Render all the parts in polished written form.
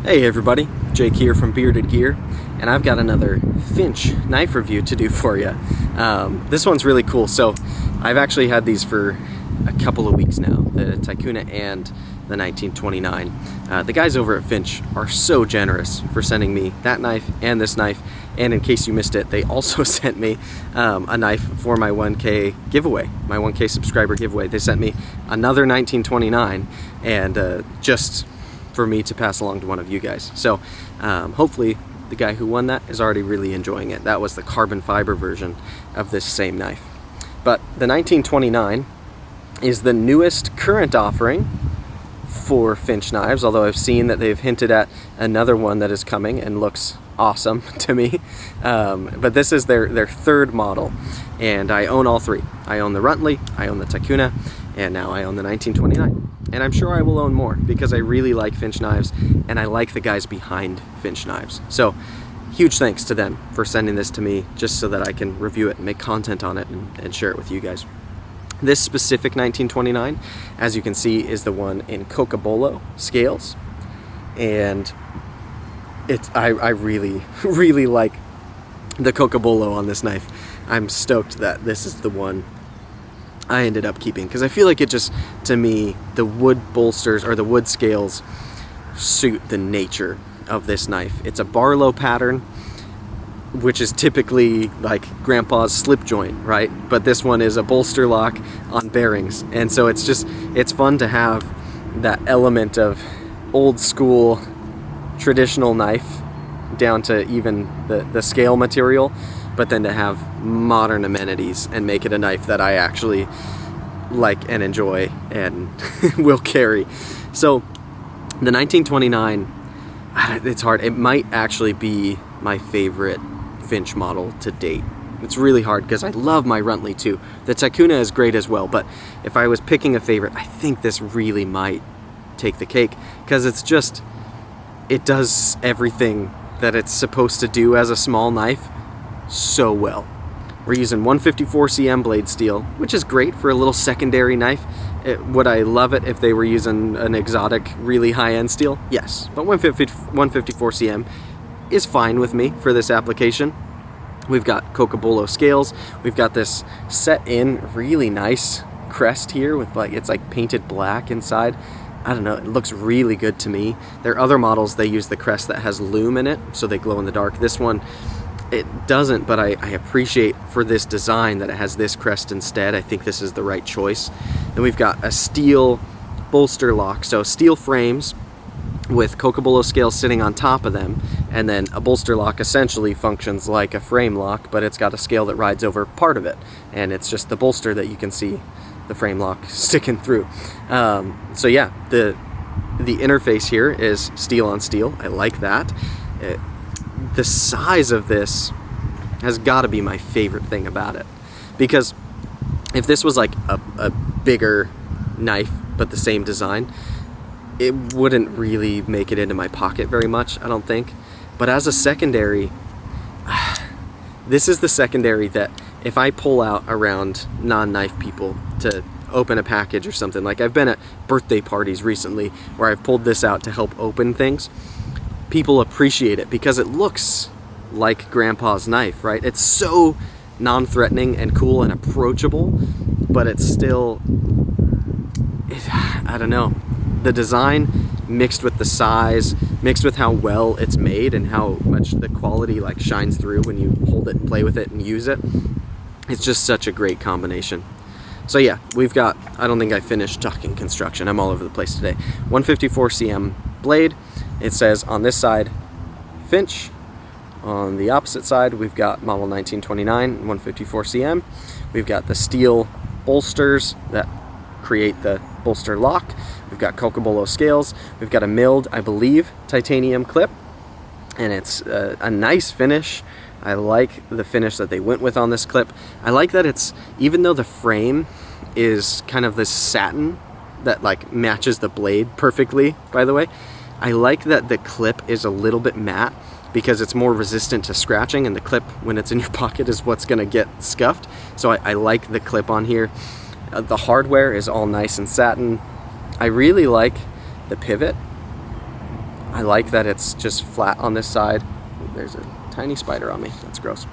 Hey everybody, Jake here from Bearded Gear, and I've got another Finch knife review to do for you. This one's really cool. So I've actually had these for a couple of weeks now, the Ticuna and the 1929. The guys over at Finch are so generous for sending me that knife and this knife, and in case you missed it, they also sent me a knife for my 1K giveaway, my 1K subscriber giveaway. They sent me another 1929, and just for me to pass along to one of you guys. So hopefully the guy who won that is already really enjoying it. That was the carbon fiber version of this same knife. But the 1929 is the newest current offering for Finch knives, although I've seen that they've hinted at another one that is coming and looks awesome to me. But this is their third model, and I own all three. I own the Runtley, I own the Ticuna, and now I own the 1929. And I'm sure I will own more because I really like Finch knives and I like the guys behind Finch knives. So huge thanks to them for sending this to me just so that I can review it and make content on it and share it with you guys. This specific 1929, as you can see, is the one in Cocobolo scales, and I really like the Cocobolo on this knife. I'm stoked that this is the one I ended up keeping because I feel like it just, to me, the wood bolsters or the wood scales suit the nature of this knife. It's a Barlow pattern, which is typically like grandpa's slip joint, right? But this one is a bolster lock on bearings, and so it's fun to have that element of old school traditional knife down to even the scale material, but then to have modern amenities and make it a knife that I actually like and enjoy and will carry. So the 1929, it's hard. It might actually be my favorite Finch model to date. It's really hard because I love my Runtley too. The Ticuna is great as well, but if I was picking a favorite, I think this really might take the cake because it does everything that it's supposed to do as a small knife so well. We're using 154 cm blade steel, which is great for a little secondary knife. Would I love it if they were using an exotic, really high-end steel? Yes, but 154 cm is fine with me for this application. We've got Cocobolo scales. We've got this set in really nice crest here with it's like painted black inside. I don't know, it looks really good to me. There are other models, they use the crest that has lume in it, so they glow in the dark. This one, it doesn't, but I appreciate for this design that it has this crest instead. I think this is the right choice. Then we've got a steel bolster lock, so steel frames with Cocobolo scales sitting on top of them, and then a bolster lock essentially functions like a frame lock, but it's got a scale that rides over part of it, and it's just the bolster that you can see the frame lock sticking through. So yeah, the interface here is steel on steel. I like that. The size of this has got to be my favorite thing about it, because if this was like a bigger knife but the same design, it wouldn't really make it into my pocket very much, I don't think. But as a secondary, this is the secondary that if I pull out around non-knife people to open a package or something, like I've been at birthday parties recently where I've pulled this out to help open things, people appreciate it because it looks like grandpa's knife, right? It's so non-threatening and cool and approachable, but it's still, I don't know, the design mixed with the size, mixed with how well it's made and how much the quality like shines through when you hold it and play with it and use it. It's just such a great combination. So yeah, we've got, I don't think I finished talking construction. I'm all over the place today. 154 cm blade. It says on this side, Finch. On the opposite side, we've got model 1929, 154 cm. We've got the steel bolsters that create the bolster lock. We've got Cocobolo scales. We've got a milled, I believe, titanium clip. And it's a nice finish. I like the finish that they went with on this clip. I like that it's, even though the frame is kind of this satin that like matches the blade perfectly, by the way, I like that the clip is a little bit matte because it's more resistant to scratching, and the clip, when it's in your pocket, is what's gonna get scuffed. So I like the clip on here. The hardware is all nice and satin. I really like the pivot. I like that it's just flat on this side. There's a tiny spider on me, that's gross.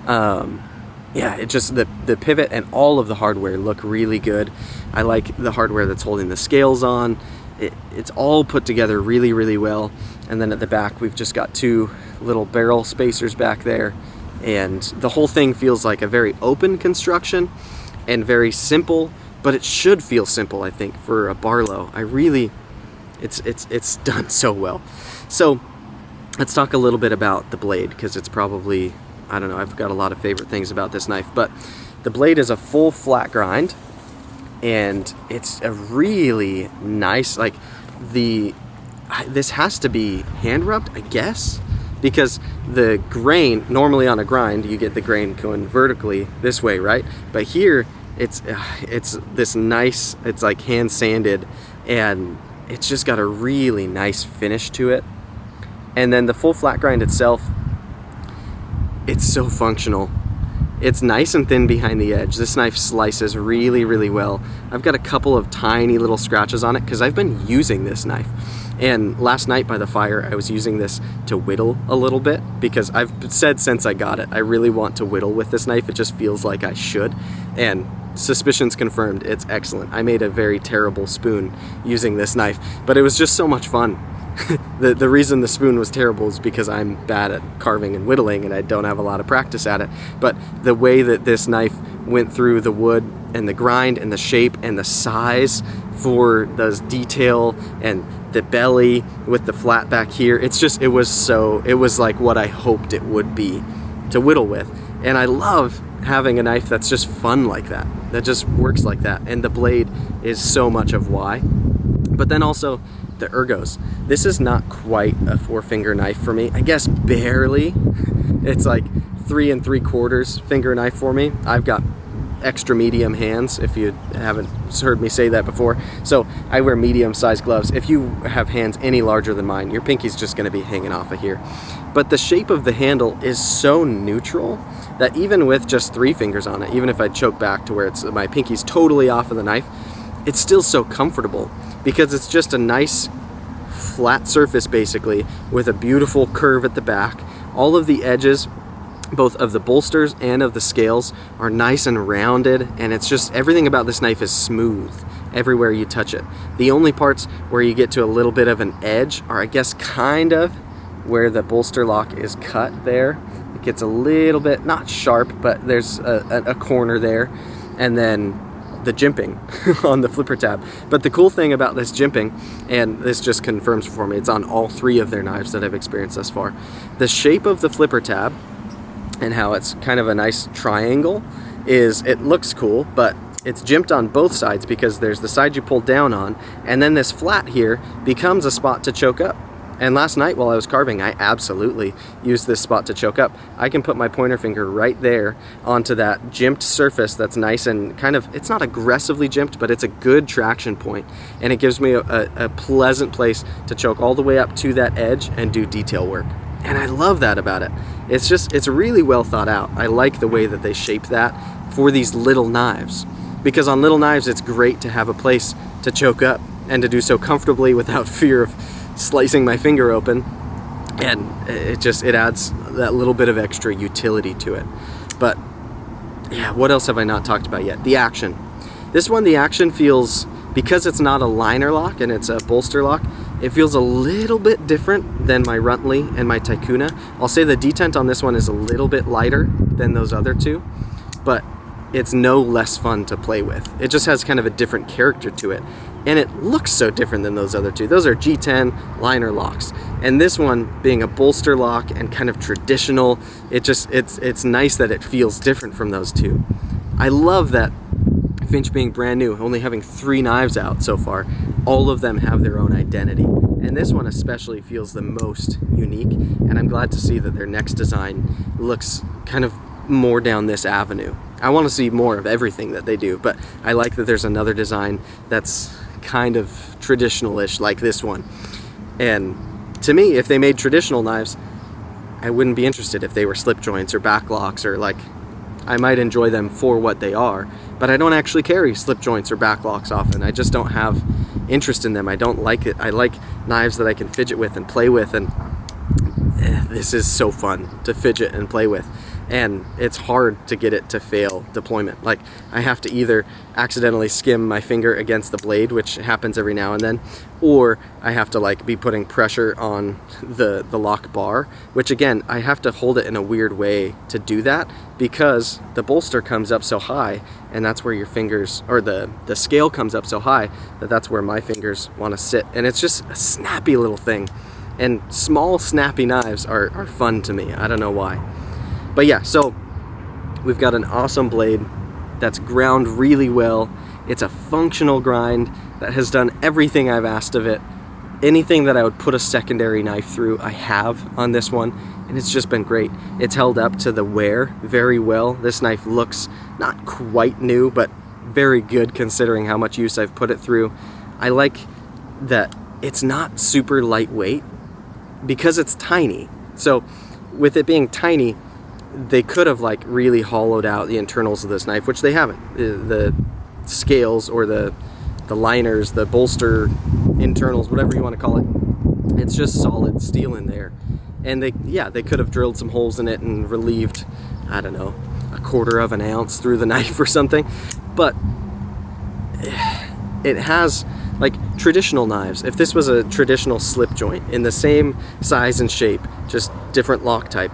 Yeah, it just, the pivot and all of the hardware look really good. I like the hardware that's holding the scales on. It's all put together really, really well. And then at the back, we've just got 2 little barrel spacers back there. And the whole thing feels like a very open construction and very simple, but it should feel simple, I think, for a Barlow. It's done so well. So let's talk a little bit about the blade, because it's probably, I don't know, I've got a lot of favorite things about this knife, but the blade is a full flat grind, and it's a really nice, like, this has to be hand rubbed, I guess, because the grain, normally on a grind, you get the grain going vertically this way, right? But here, it's this nice, it's like hand sanded, and it's just got a really nice finish to it. And then the full flat grind itself, it's so functional. It's nice and thin behind the edge. This knife slices really, really well. I've got a couple of tiny little scratches on it because I've been using this knife. And last night by the fire, I was using this to whittle a little bit, because I've said since I got it, I really want to whittle with this knife. It just feels like I should. And suspicions confirmed, it's excellent. I made a very terrible spoon using this knife, but it was just so much fun. The reason the spoon was terrible is because I'm bad at carving and whittling and I don't have a lot of practice at it. But the way that this knife went through the wood and the grind and the shape and the size for those detail and the belly with the flat back here, it was like what I hoped it would be to whittle with. And I love having a knife that's just fun like that just works like that. And the blade is so much of why. But then also the ergos. This is not quite a 4-finger knife for me. I guess barely. It's like 3 3/4 finger knife for me. I've got extra medium hands, if you haven't heard me say that before. So I wear medium sized gloves. If you have hands any larger than mine, your pinky's just gonna be hanging off of here. But the shape of the handle is so neutral that even with just 3 fingers on it, even if I choke back to where my pinky's totally off of the knife, it's still so comfortable, because it's just a nice flat surface basically with a beautiful curve at the back. All of the edges, both of the bolsters and of the scales, are nice and rounded, and it's just, everything about this knife is smooth everywhere you touch it. The only parts where you get to a little bit of an edge are, I guess, kind of where the bolster lock is cut there. It gets a little bit, not sharp, but there's a corner there, and then the jimping on the flipper tab. But the cool thing about this jimping, and this just confirms for me, it's on all 3 of their knives that I've experienced thus far, the shape of the flipper tab and how it's kind of a nice triangle it looks cool, but it's jimped on both sides, because there's the side you pull down on, and then this flat here becomes a spot to choke up. And last night while I was carving, I absolutely used this spot to choke up. I can put my pointer finger right there onto that jimped surface that's nice and kind of, it's not aggressively jimped, but it's a good traction point. And it gives me a pleasant place to choke all the way up to that edge and do detail work. And I love that about it. It's really well thought out. I like the way that they shape that for these little knives. Because on little knives, it's great to have a place to choke up and to do so comfortably without fear of slicing my finger open, and it adds that little bit of extra utility to it. But yeah, what else have I not talked about yet? The action. This one, the action feels, because it's not a liner lock and it's a bolster lock, it feels a little bit different than my Runtley and my Taikuna. I'll say the detent on this one is a little bit lighter than those other 2, but it's no less fun to play with. It just has kind of a different character to it. And it looks so different than those other 2. Those are G10 liner locks. And this one being a bolster lock and kind of traditional, it's nice that it feels different from those 2. I love that Finch being brand new, only having 3 knives out so far, all of them have their own identity. And this one especially feels the most unique, and I'm glad to see that their next design looks kind of more down this avenue. I want to see more of everything that they do, but I like that there's another design that's kind of traditional-ish like this one. And to me, if they made traditional knives, I wouldn't be interested if they were slip joints or back locks, or like, I might enjoy them for what they are, but I don't actually carry slip joints or back locks often. I just don't have interest in them. I don't like it. I like knives that I can fidget with and play with, and this is so fun to fidget and play with. And it's hard to get it to fail deployment. Like, I have to either accidentally skim my finger against the blade, which happens every now and then, or I have to like be putting pressure on the lock bar, which again, I have to hold it in a weird way to do that because the bolster comes up so high, and that's where your fingers, or the scale comes up so high that that's where my fingers want to sit. And it's just a snappy little thing. And small snappy knives are fun to me. I don't know why. But yeah, so we've got an awesome blade that's ground really well. It's a functional grind that has done everything I've asked of it. Anything that I would put a secondary knife through, I have on this one, and it's just been great. It's held up to the wear very well. This knife looks not quite new, but very good considering how much use I've put it through. I like that it's not super lightweight because it's tiny. So with it being tiny, they could have like really hollowed out the internals of this knife, which they haven't. The scales or the liners, the bolster internals, whatever you want to call it, it's just solid steel in there. And they could have drilled some holes in it and relieved, I don't know, 1/4 of an ounce through the knife or something. But it has like traditional knives. If this was a traditional slip joint in the same size and shape, just different lock type,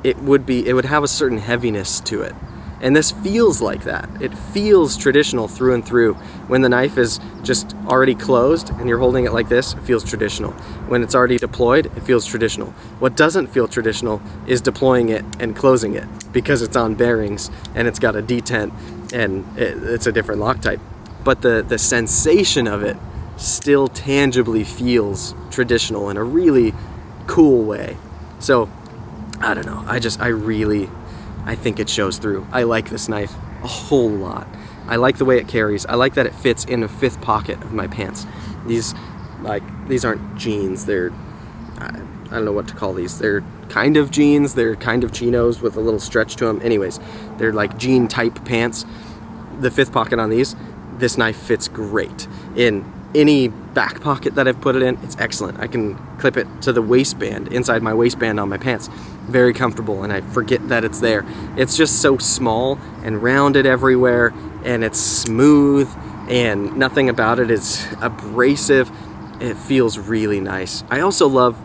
it would have a certain heaviness to it. And this feels like that. It feels traditional through and through. When the knife is just already closed and you're holding it like this, it feels traditional. When it's already deployed, it feels traditional. What doesn't feel traditional is deploying it and closing it, because it's on bearings and it's got a detent and it's a different lock type. But the sensation of it still tangibly feels traditional in a really cool way. So I don't know, I think it shows through. I like this knife a whole lot. I like the way it carries. I like that it fits in a 5th pocket of my pants. These aren't jeans, they're, I don't know what to call these. They're kind of jeans, they're kind of chinos with a little stretch to them. Anyways, they're like jean type pants. The 5th pocket on these, this knife fits great. In any back pocket that I've put it in, it's excellent. I can clip it to the waistband, inside my waistband on my pants. Very comfortable, and I forget that it's there. It's just so small and rounded everywhere, and it's smooth, and nothing about it is abrasive. It feels really nice. I also love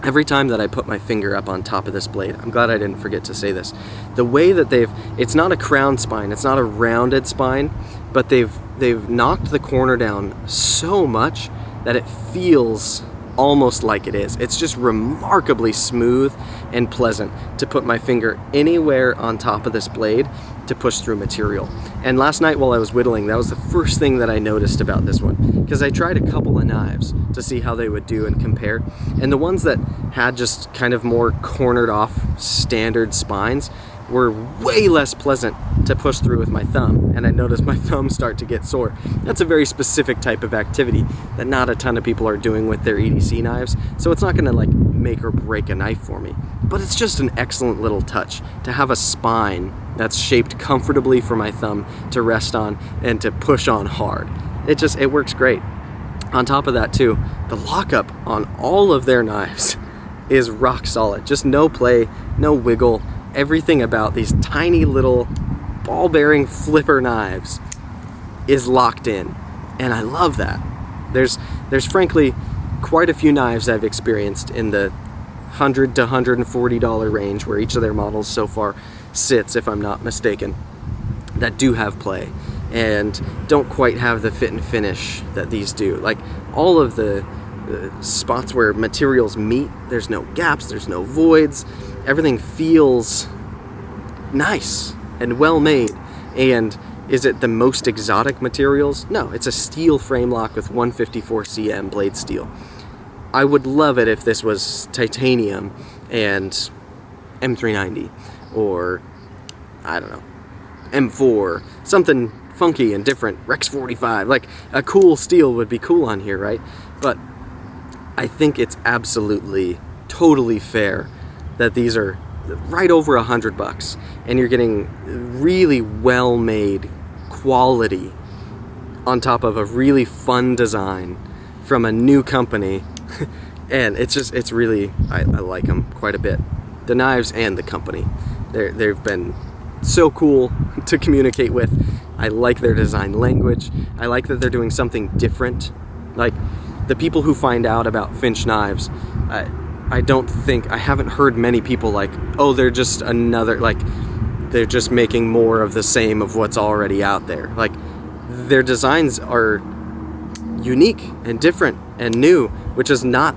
every time that I put my finger up on top of this blade. I'm glad I didn't forget to say this. The way that it's not a crown spine, it's not a rounded spine, but they've knocked the corner down so much that it feels almost like it is. It's just remarkably smooth and pleasant to put my finger anywhere on top of this blade to push through material. And last night while I was whittling, that was the first thing that I noticed about this one, because I tried a couple of knives to see how they would do and compare, and the ones that had just kind of more cornered off standard spines were way less pleasant to push through with my thumb, and I noticed my thumb start to get sore. That's a very specific type of activity that not a ton of people are doing with their EDC knives, so it's not gonna like make or break a knife for me. But it's just an excellent little touch to have a spine that's shaped comfortably for my thumb to rest on and to push on hard. It works great. On top of that too, the lockup on all of their knives is rock solid. Just no play, no wiggle. Everything about these tiny little ball bearing flipper knives is locked in, and I love that. There's frankly quite a few knives I've experienced in the $100 to $140 range, where each of their models so far sits, if I'm not mistaken, that do have play and don't quite have the fit and finish that these do. Like all of the spots where materials meet, there's no gaps, there's no voids. Everything feels nice and well made. And is it the most exotic materials? No, it's a steel frame lock with 154 cm blade steel. I would love it if this was titanium and M390 or, I don't know, M4, something funky and different, Rex 45, like a cool steel would be cool on here, right? But I think it's absolutely, totally fair that these are right over $100 and you're getting really well-made quality on top of a really fun design from a new company. And it's really, I like them quite a bit. The knives and the company. They've been so cool to communicate with. I like their design language. I like that they're doing something different. Like, the people who find out about Finch knives, I haven't heard many people like, oh, they're just another, like, they're just making more of the same of what's already out there. Like, their designs are unique and different and new, which is not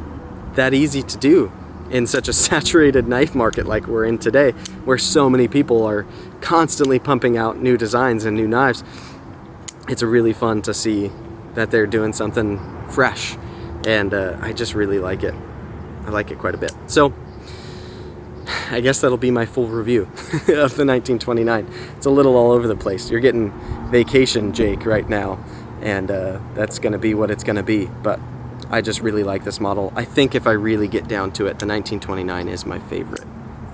that easy to do in such a saturated knife market like we're in today, where so many people are constantly pumping out new designs and new knives. It's really fun to see that they're doing something fresh, and I just really like it. I like it quite a bit. So I guess that'll be my full review of the 1929. It's a little all over the place. You're getting Vacation Jake right now, and that's gonna be what it's gonna be, but I just really like this model. I think if I really get down to it, the 1929 is my favorite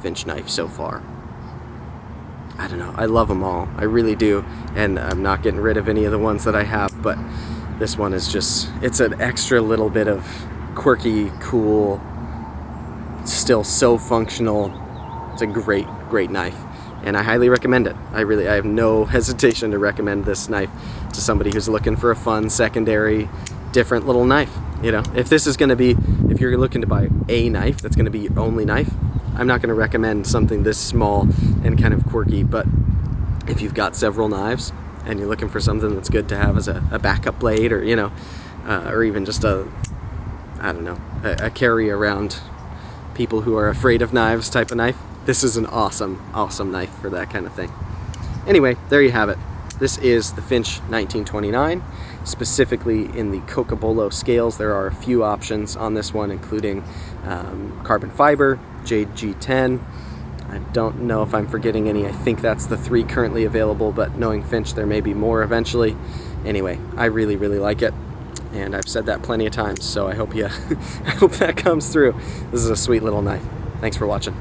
Finch knife so far. I don't know, I love them all, I really do, and I'm not getting rid of any of the ones that I have, but this one is just, it's an extra little bit of quirky, cool, still so functional. It's a great, great knife, and I highly recommend it. I have no hesitation to recommend this knife to somebody who's looking for a fun, secondary, different little knife. You know, if this is gonna be, if you're looking to buy a knife that's gonna be your only knife, I'm not gonna recommend something this small and kind of quirky, but if you've got several knives and you're looking for something that's good to have as a backup blade, or, you know, or even just a carry around people who are afraid of knives type of knife, this is an awesome, awesome knife for that kind of thing. Anyway, there you have it. This is the Finch 1929, specifically in the Cocobolo scales. There are a few options on this one, including carbon fiber, JG10. I don't know if I'm forgetting any. I think that's the 3 currently available, but knowing Finch, there may be more eventually. Anyway, I really, really like it, and I've said that plenty of times, so I hope I hope that comes through. This is a sweet little knife. Thanks for watching.